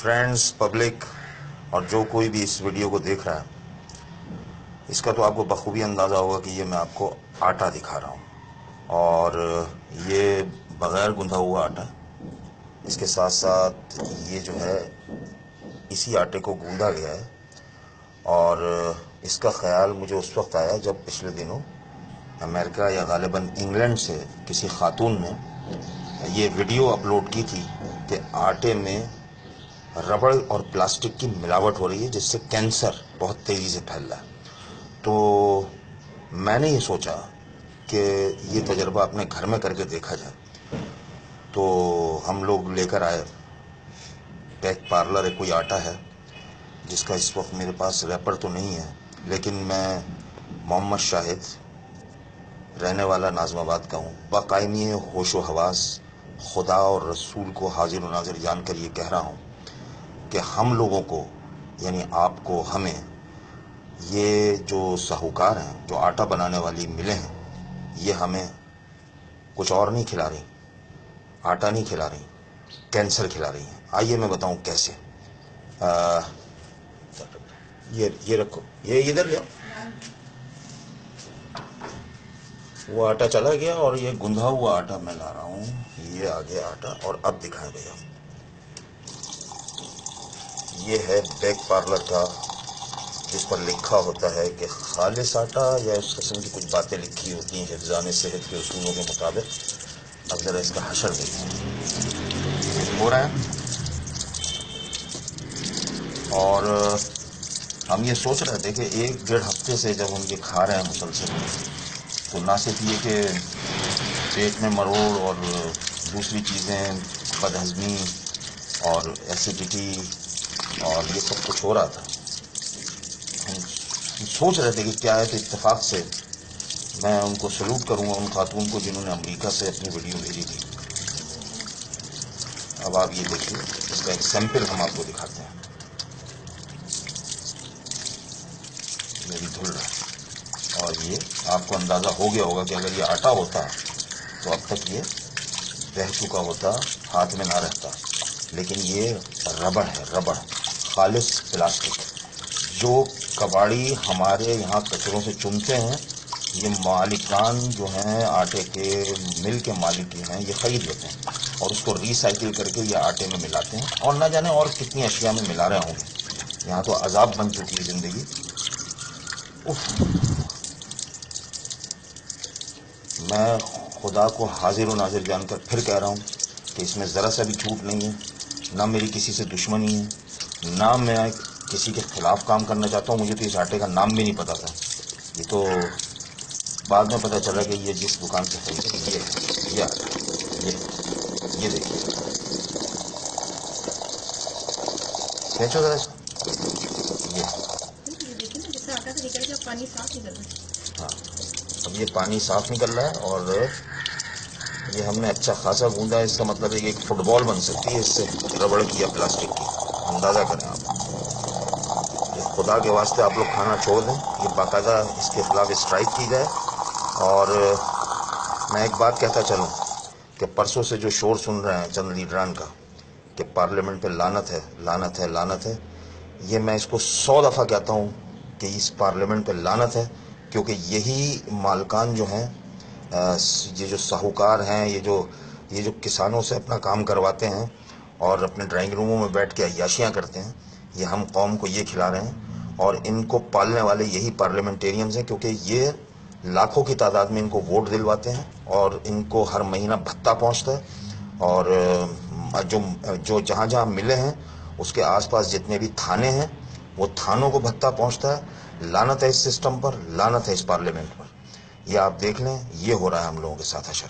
Friends, public और जो कोई भी इस वीडियो को देख रहा है, इसका तो आपको बखूबी अंदाज़ा होगा कि ये मैं आपको आटा दिखा रहा हूँ और ये बग़ैर गूंधा हुआ आटा। इसके साथ साथ ये जो है इसी आटे को गूंधा गया है और इसका ख़याल मुझे उस वक्त आया जब पिछले दिनों अमेरिका या गालिबन इंग्लैंड से किसी खातून ने ये वीडियो अपलोड की थी कि आटे में रबड़ और प्लास्टिक की मिलावट हो रही है जिससे कैंसर बहुत तेज़ी से फैल रहा है। तो मैंने ये सोचा कि ये तजर्बा अपने घर में करके देखा जाए। तो हम लोग लेकर आए बेक पार्लर, कोई आटा है जिसका इस वक्त मेरे पास रैपर तो नहीं है, लेकिन मैं मोहम्मद शाहिद, रहने वाला नाज़माबाद का हूँ, बाकायमी होशो हवास खुदा और रसूल को हाजिर व नाज़िर जानकर ये कह रहा हूँ कि हम लोगों को, यानी आपको, हमें, ये जो साहूकार हैं, जो आटा बनाने वाली मिलें हैं, ये हमें कुछ और नहीं खिला रही, आटा नहीं खिला रही, कैंसर खिला रही हैं। आइए मैं बताऊं कैसे। ये रखो, ये इधर ले आओ। वो आटा चला गया और ये गुंधा हुआ आटा मैं ला रहा हूँ। ये आ गया आटा और अब दिखाएं भैया। ये है बेक पार्लर का, जिस पर लिखा होता है कि खालिस आटा या इस किस्म की कुछ बातें लिखी होती हैं हिफ्ज़ान सेहत के उसूलों के मुताबिक। अब जरा इसका हशर देखिए हो रहा है। और हम ये सोच रहे थे कि 1-1.5 हफ्ते से जब हम ये खा रहे हैं मुसलसल, तो ना सिर्फ ये कि पेट में मरोड़ और दूसरी चीज़ें, बदहज़मी और एसिडिटी और ये सब कुछ हो रहा था। हम सोच रहे थे कि क्या है, तो इत्तेफाक से मैं उनको सलूट करूंगा, उन खातून को जिन्होंने अमेरिका से अपनी वीडियो भेजी थी। अब आप ये देखिए, इसका एक सैंपल हम आपको दिखाते हैं। मेरी धुल रहा है और ये आपको अंदाज़ा हो गया होगा कि अगर ये आटा होता तो अब तक ये बह चुका होता, हाथ में ना रहता। लेकिन ये रबड़ है, रबड़, खालिस प्लास्टिक। जो कबाड़ी हमारे यहाँ कचरों से चुनते हैं, ये मालिकान जो हैं, आटे के मिल के मालिक जो हैं, ये ख़रीद लेते हैं और उसको रिसाइकिल करके ये आटे में मिलाते हैं और ना जाने और कितनी अशिया में मिला रहे होंगे। यहाँ तो अजाब बन चुकी है ज़िंदगी। मैं खुदा को हाजिर व नाजिर जानकर फिर कह रहा हूँ कि इसमें ज़रा सा भी झूठ नहीं है, ना मेरी किसी से दुश्मनी है, ना मैं किसी के खिलाफ काम करना चाहता हूँ। मुझे तो इस आटे का नाम भी नहीं पता था। ये तो बाद में पता चला कि ये जिस दुकान से खरीदे ये देखिए, खींचो जरा इसको। पानी साफ निकल रहा है। हाँ, अब ये पानी साफ निकल रहा है और ये हमने अच्छा खासा गूंदा है। इसका मतलब है कि एक फुटबॉल बन सकती है इससे, रबड़ की या प्लास्टिक की। अंदाज़ा करें आप। ये खुदा के वास्ते आप लोग खाना छोड़ दें, ये बाकायदा इसके खिलाफ स्ट्राइक की जाए। और मैं एक बात कहता चलूँ कि परसों से जो शोर सुन रहे हैं चंद लीडरान का कि पार्लियामेंट पे लानत है, लानत है, लानत है, ये मैं इसको 100 दफ़ा कहता हूँ कि इस पार्लियामेंट पे लानत है, क्योंकि यही मालकान जो हैं, ये जो साहूकार हैं, ये जो किसानों से अपना काम करवाते हैं और अपने ड्राइंग रूमों में बैठ के अय्याशियाँ करते हैं, ये हम कौम को ये खिला रहे हैं। और इनको पालने वाले यही पार्लियामेंटेरियंस हैं, क्योंकि ये लाखों की तादाद में इनको वोट दिलवाते हैं और इनको हर महीना भत्ता पहुँचता है। और जो जहाँ जहाँ मिले हैं उसके आसपास जितने भी थाने हैं, वो थानों को भत्ता पहुँचता है। लानत है इस सिस्टम पर, लानत है इस पार्लियामेंट पर। ये आप देख लें, ये हो रहा है हम लोगों के साथ हशर।